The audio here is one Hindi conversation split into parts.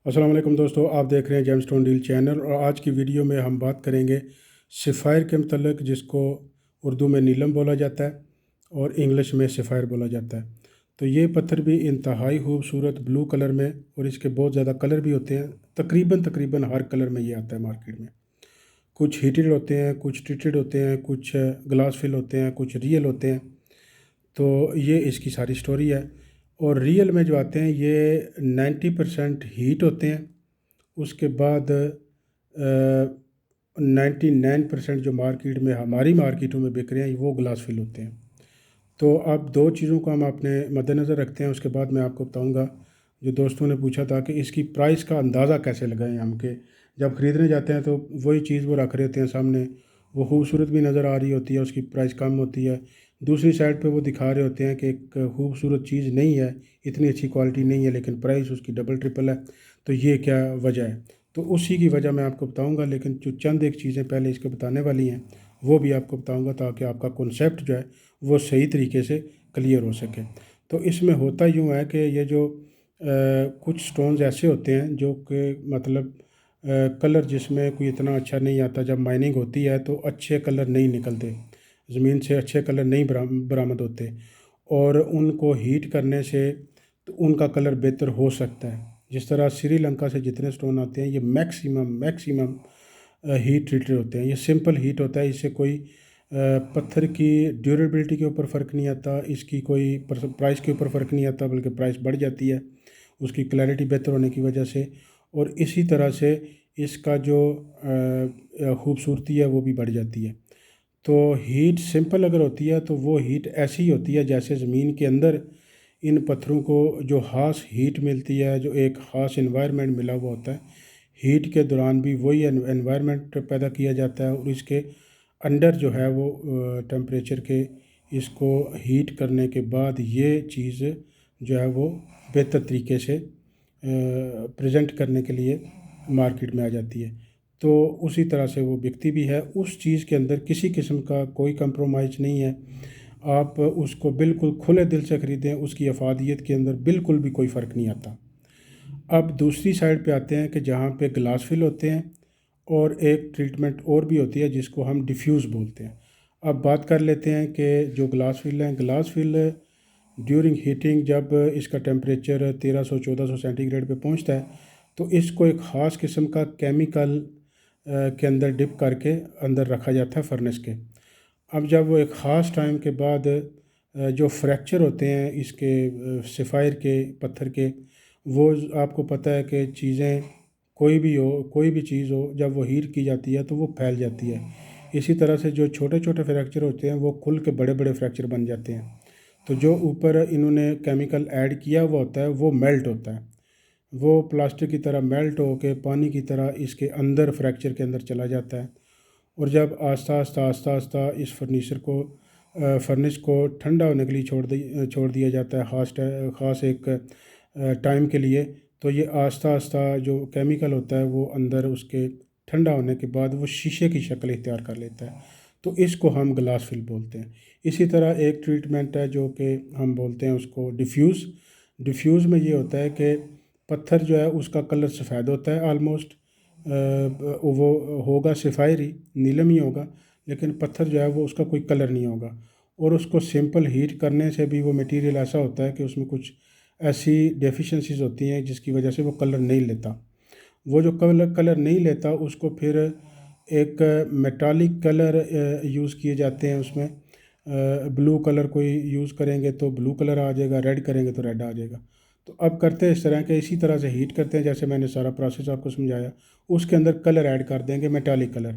अस्सलाम वालेकुम दोस्तों, आप देख रहे हैं जेमस्टोन डील चैनल। और आज की वीडियो में हम बात करेंगे सफ़ायर के मतलब, जिसको उर्दू में नीलम बोला जाता है और इंग्लिश में सफ़ायर बोला जाता है। तो ये पत्थर भी इंतहाई खूबसूरत ब्लू कलर में, और इसके बहुत ज़्यादा कलर भी होते हैं। तकरीबन हर कलर में ये आता है मार्केट में। कुछ हीटेड होते हैं, कुछ ट्रीटेड होते हैं, कुछ ग्लास फिल होते हैं, कुछ रियल होते हैं। तो ये इसकी सारी स्टोरी है। और रियल में जो आते हैं ये 90% हीट होते हैं। उसके बाद 99% जो मार्केट में, हमारी मार्केटों में बिक रहे हैं, वो ग्लास फिल होते हैं। तो अब दो चीज़ों को हम अपने मद्देनज़र रखते हैं। उसके बाद मैं आपको बताऊंगा, जो दोस्तों ने पूछा था कि इसकी प्राइस का अंदाज़ा कैसे लगाएं हम, के जब ख़रीदने जाते हैं तो वही चीज़ वो रख रहे होते हैं सामने, वो खूबसूरत भी नज़र आ रही होती है, उसकी प्राइस कम होती है। दूसरी साइड पे वो दिखा रहे होते हैं कि एक खूबसूरत चीज़ नहीं है, इतनी अच्छी क्वालिटी नहीं है, लेकिन प्राइस उसकी डबल ट्रिपल है। तो ये क्या वजह है? तो उसी की वजह मैं आपको बताऊंगा, लेकिन जो चंद एक चीज़ें पहले इसके बताने वाली हैं वो भी आपको बताऊंगा, ताकि आपका कॉन्सेप्ट जो है वो सही तरीके से क्लियर हो सके। तो इसमें होता यूँ है कि ये जो कुछ स्टोन्स ऐसे होते हैं जो कि मतलब कलर जिसमें कोई इतना अच्छा नहीं आता। जब माइनिंग होती है तो अच्छे कलर नहीं निकलते, ज़मीन से अच्छे कलर नहीं बरामद होते, और उनको हीट करने से तो उनका कलर बेहतर हो सकता है। जिस तरह श्रीलंका से जितने स्टोन आते हैं ये मैक्सिमम हीट ट्रीटेड होते हैं। ये सिंपल हीट होता है, इससे कोई पत्थर की ड्यूरेबिलिटी के ऊपर फ़र्क नहीं आता, इसकी कोई प्राइस के ऊपर फ़र्क नहीं आता, बल्कि प्राइस बढ़ जाती है उसकी क्लैरिटी बेहतर होने की वजह से। और इसी तरह से इसका जो खूबसूरती है वो भी बढ़ जाती है। तो हीट सिंपल अगर होती है तो वो हीट ऐसी ही होती है जैसे ज़मीन के अंदर इन पत्थरों को जो ख़ास हीट मिलती है, जो एक ख़ास इन्वायरमेंट मिला हुआ होता है। हीट के दौरान भी वही एनवायरनमेंट पैदा किया जाता है, और इसके अंडर जो है वो टेम्परेचर के इसको हीट करने के बाद ये चीज़ जो है वो बेहतर तरीके से प्रेजेंट करने के लिए मार्केट में आ जाती है। तो उसी तरह से वो बिकती भी है। उस चीज़ के अंदर किसी किस्म का कोई कंप्रोमाइज़ नहीं है। आप उसको बिल्कुल खुले दिल से ख़रीदें, उसकी अफादियत के अंदर बिल्कुल भी कोई फ़र्क नहीं आता। अब दूसरी साइड पे आते हैं कि जहाँ पे ग्लास फिल होते हैं, और एक ट्रीटमेंट और भी होती है जिसको हम डिफ्यूज़ बोलते हैं। अब बात कर लेते हैं कि जो ग्लास फिल हैं, ग्लास फिल ड्यूरिंग हीटिंग जब इसका टेम्परेचर 1300-1400 सेंटीग्रेड पे पहुंचता है, तो इसको एक ख़ास किस्म का केमिकल के अंदर डिप करके अंदर रखा जाता है फर्नेस के। अब जब वो एक ख़ास टाइम के बाद जो फ्रैक्चर होते हैं इसके सफ़ायर के पत्थर के, वो आपको पता है कि चीज़ें कोई भी चीज़ हो, जब वो हीट की जाती है तो वो फैल जाती है। इसी तरह से जो छोटे छोटे फ्रैक्चर होते हैं वो खुल के बड़े बड़े फ्रैक्चर बन जाते हैं। तो जो ऊपर इन्होंने केमिकल ऐड किया हुआ होता है वो मेल्ट होता है, वो प्लास्टिक की तरह मेल्ट होके पानी की तरह इसके अंदर फ्रैक्चर के अंदर चला जाता है। और जब आस्ता आस्ता इस फर्नेस को ठंडा होने के लिए छोड़ दिया जाता है ख़ास एक टाइम के लिए, तो ये आस्ता आस्ता जो केमिकल होता है वो अंदर उसके ठंडा होने के बाद वो शीशे की शक्ल इख्तियार कर लेता है। तो इसको हम ग्लास फिल बोलते हैं। इसी तरह एक ट्रीटमेंट है जो कि हम बोलते हैं उसको डिफ्यूज़। डिफ्यूज़ में ये होता है कि पत्थर जो है उसका कलर सफ़ेद होता है ऑलमोस्ट, वो होगा सफ़ायर ही, नीलम ही होगा, लेकिन पत्थर जो है वो उसका कोई कलर नहीं होगा। और उसको सिंपल हीट करने से भी वो मटेरियल ऐसा होता है कि उसमें कुछ ऐसी डेफिशिएंसीज होती हैं जिसकी वजह से वो कलर नहीं लेता। वो जो कलर नहीं लेता उसको फिर एक मेटालिक कलर यूज़ किए जाते हैं उसमें। ब्लू कलर कोई यूज़ करेंगे तो ब्लू कलर आ जाएगा, रेड करेंगे तो रेड आ जाएगा। तो अब करते हैं इस तरह के, इसी तरह से हीट करते हैं जैसे मैंने सारा प्रोसेस आपको समझाया। उसके अंदर कलर ऐड कर देंगे, मेटालिक कलर।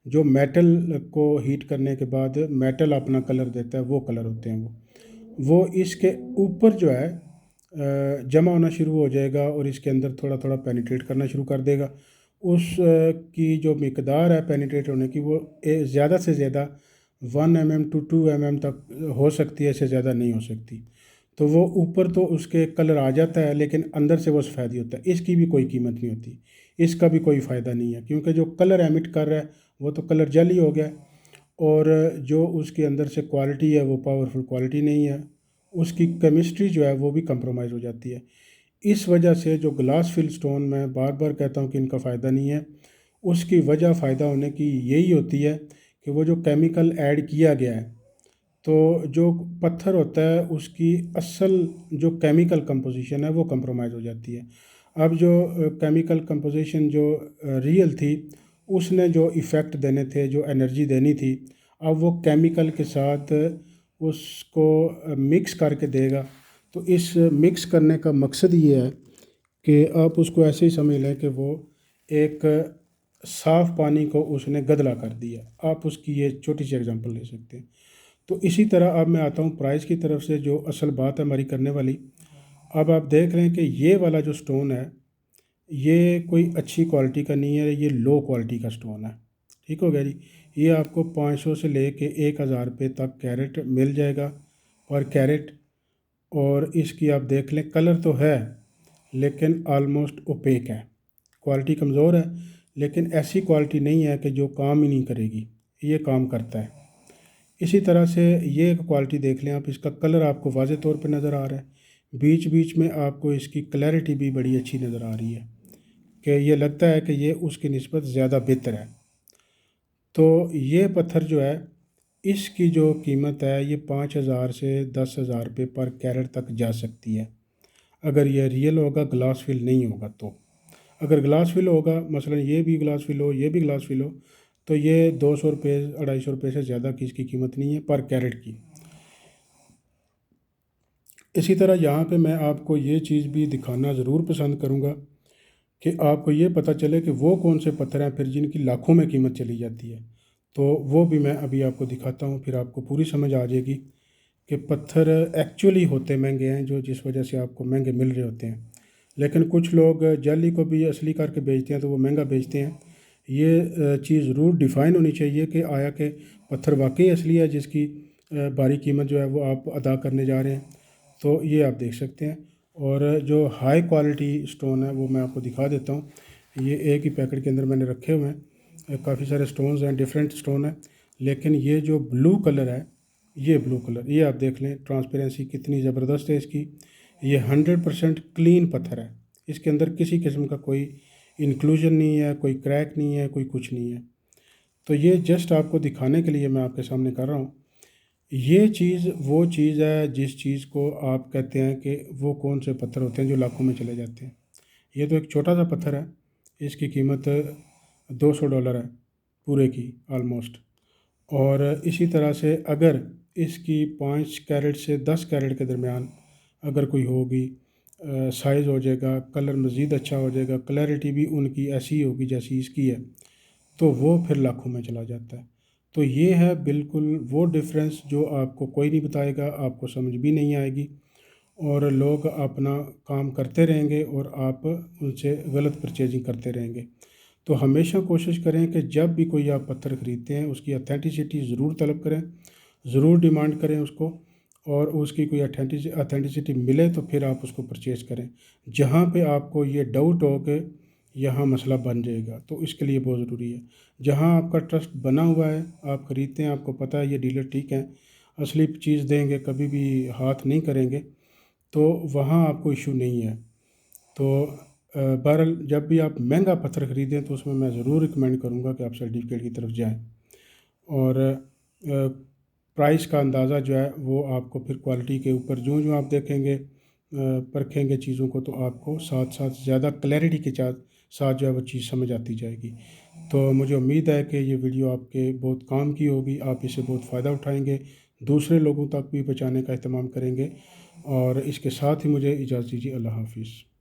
जो मेटल को हीट करने के बाद मेटल अपना कलर देता है, वो कलर होते हैं वो इसके ऊपर जो है जमा होना शुरू हो जाएगा, और इसके अंदर थोड़ा थोड़ा पेनिट्रेट करना शुरू कर देगा। उस की जो मिकदार है पेनिट्रेट होने की, वो ज़्यादा से ज़्यादा 1 mm to 2 mm तक हो सकती है, इससे ज़्यादा नहीं हो सकती। तो वो ऊपर तो उसके कलर आ जाता है, लेकिन अंदर से वो सफ़ेद ही होता है। इसकी भी कोई कीमत नहीं होती, इसका भी कोई फ़ायदा नहीं है, क्योंकि जो कलर एमिट कर रहा है वो तो कलर जल ही हो गया। और जो उसके अंदर से क्वालिटी है वो पावरफुल क्वालिटी नहीं है, उसकी केमिस्ट्री जो है वो भी कंप्रोमाइज़ हो जाती है। इस वजह से जो ग्लास फिल स्टोन, मैं बार बार कहता हूँ कि इनका फ़ायदा नहीं है, उसकी वजह फ़ायदा होने की यही होती है कि वो जो केमिकल ऐड किया गया है, तो जो पत्थर होता है उसकी असल जो केमिकल कंपोजिशन है वो कंप्रोमाइज़ हो जाती है। अब जो केमिकल कंपोजिशन जो रियल थी, उसने जो इफ़ेक्ट देने थे, जो एनर्जी देनी थी, अब वो केमिकल के साथ उसको मिक्स करके देगा। तो इस मिक्स करने का मकसद ये है कि आप उसको ऐसे ही समझ लें कि वो एक साफ़ पानी को उसने गदला कर दिया। आप उसकी ये छोटी सी एग्जांपल ले सकते हैं। तो इसी तरह अब मैं आता हूँ प्राइस की तरफ से, जो असल बात है हमारी करने वाली। अब आप देख रहे हैं कि ये वाला जो स्टोन है, ये कोई अच्छी क्वालिटी का नहीं है, ये लो क्वालिटी का स्टोन है। ठीक हो गया जी। ये आपको 500 से लेके 1000 रुपये तक कैरेट मिल जाएगा पर कैरेट। और इसकी आप देख लें, कलर तो है लेकिन ऑलमोस्ट ओपेक है, क्वालिटी कमज़ोर है, लेकिन ऐसी क्वालिटी नहीं है कि जो काम ही नहीं करेगी, ये काम करता है। इसी तरह से ये एक क्वालिटी देख लें आप, इसका कलर आपको वाज़े तौर पे नज़र आ रहा है, बीच बीच में आपको इसकी क्लैरिटी भी बड़ी अच्छी नज़र आ रही है कि ये लगता है कि ये उसकी निस्बत ज़्यादा बेहतर है। तो ये पत्थर जो है, इसकी जो कीमत है ये 5000 से 10,000 रुपये पर कैरेट तक जा सकती है, अगर ये रियल होगा, ग्लास फिल नहीं होगा तो। अगर ग्लास फिल होगा, मसलन ये भी ग्लास फिल हो, ये भी ग्लास फिल हो, तो ये 200 रुपये 250 रुपये से ज़्यादा की इसकी कीमत नहीं है पर कैरेट की। इसी तरह यहाँ पे मैं आपको ये चीज़ भी दिखाना ज़रूर पसंद करूँगा कि आपको ये पता चले कि वो कौन से पत्थर हैं फिर जिनकी लाखों में कीमत चली जाती है। तो वो भी मैं अभी आपको दिखाता हूँ, फिर आपको पूरी समझ आ जाएगी कि पत्थर एक्चुअली होते महंगे हैं, जो जिस वजह से आपको महंगे मिल रहे होते हैं। लेकिन कुछ लोग जाली को भी असली करके बेचते हैं तो वो महंगा बेचते हैं। ये चीज़ ज़रूर डिफ़ाइन होनी चाहिए कि आया कि पत्थर वाकई असली है, जिसकी भारी कीमत जो है वो आप अदा करने जा रहे हैं। तो ये आप देख सकते हैं। और जो हाई क्वालिटी स्टोन है वो मैं आपको दिखा देता हूँ। ये एक ही पैकेट के अंदर मैंने रखे हुए हैं, काफ़ी सारे स्टोन्स हैं, डिफरेंट स्टोन है। लेकिन ये जो ब्लू कलर है, ये ब्लू कलर, ये आप देख लें, ट्रांसपेरेंसी कितनी ज़बरदस्त है इसकी। ये 100% क्लीन पत्थर है, इसके अंदर किसी किस्म का कोई इंक्लूजन नहीं है, कोई क्रैक नहीं है, कोई कुछ नहीं है। तो ये जस्ट आपको दिखाने के लिए मैं आपके सामने कर रहा हूँ। ये चीज़ वो चीज़ है जिस चीज़ को आप कहते हैं कि वो कौन से पत्थर होते हैं जो लाखों में चले जाते हैं। ये तो एक छोटा सा पत्थर है, इसकी कीमत $200 है पूरे की ऑलमोस्ट। और इसी तरह से अगर इसकी 5 कैरेट से 10 कैरेट के दरमियान अगर कोई होगी, साइज़ हो जाएगा, कलर मज़ीद अच्छा हो जाएगा, क्लैरिटी भी उनकी ऐसी होगी जैसी इसकी है, तो वो फिर लाखों में चला जाता है। तो ये है बिल्कुल वो डिफरेंस जो आपको कोई नहीं बताएगा, आपको समझ भी नहीं आएगी, और लोग अपना काम करते रहेंगे और आप उनसे गलत परचेजिंग करते रहेंगे। तो हमेशा कोशिश करें कि जब भी कोई आप पत्थर ख़रीदते हैं उसकी अथेंटिसिटी ज़रूर तलब करें, ज़रूर डिमांड करें उसको, और उसकी कोई अथेंटिसिटी मिले तो फिर आप उसको परचेज़ करें। जहाँ पे आपको ये डाउट हो कि यहाँ मसला बन जाएगा, तो इसके लिए बहुत ज़रूरी है। जहाँ आपका ट्रस्ट बना हुआ है, आप ख़रीदते हैं, आपको पता है ये डीलर ठीक है, असली चीज़ देंगे, कभी भी हाथ नहीं करेंगे, तो वहाँ आपको इशू नहीं है। तो बहरहाल जब भी आप महंगा पत्थर ख़रीदें तो उसमें मैं ज़रूर रिकमेंड करूँगा कि आप सर्टिफिकेट की तरफ जाएँ। और प्राइस का अंदाज़ा जो है वो आपको फिर क्वालिटी के ऊपर जो आप देखेंगे, परखेंगे चीज़ों को, तो आपको साथ साथ ज़्यादा क्लैरिटी के साथ जो है वो चीज़ समझ आती जाएगी। तो मुझे उम्मीद है कि ये वीडियो आपके बहुत काम की होगी, आप इससे बहुत फ़ायदा उठाएंगे, दूसरे लोगों तक भी पहुँचाने का एहतमाम करेंगे। और इसके साथ ही मुझे इजाज़त दीजिए। अल्लाह हाफ़िज़।